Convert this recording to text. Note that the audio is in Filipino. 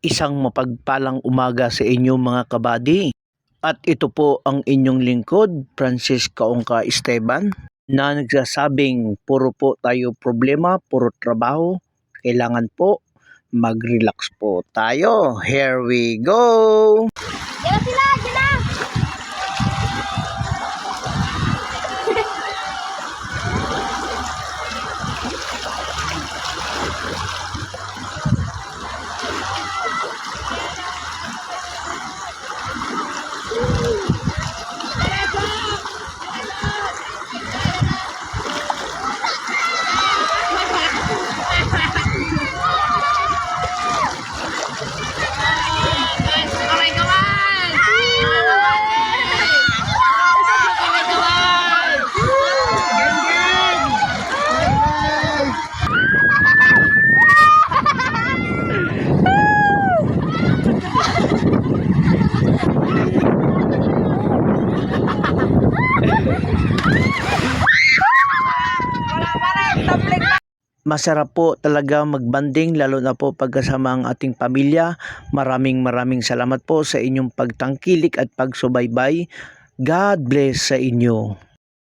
Isang mapagpalang umaga sa inyo mga kabady. At ito po ang inyong lingkod, Francis Kaongka Esteban, na nagsasabing puro po tayo problema, puro trabaho. Kailangan po mag-relax po tayo. Here we go! Diyan sila, diyan na! Masarap po talaga magbanding lalo na po pagkasama ang ating pamilya. Maraming salamat po sa inyong pagtangkilik at pagsubaybay. God bless sa inyo.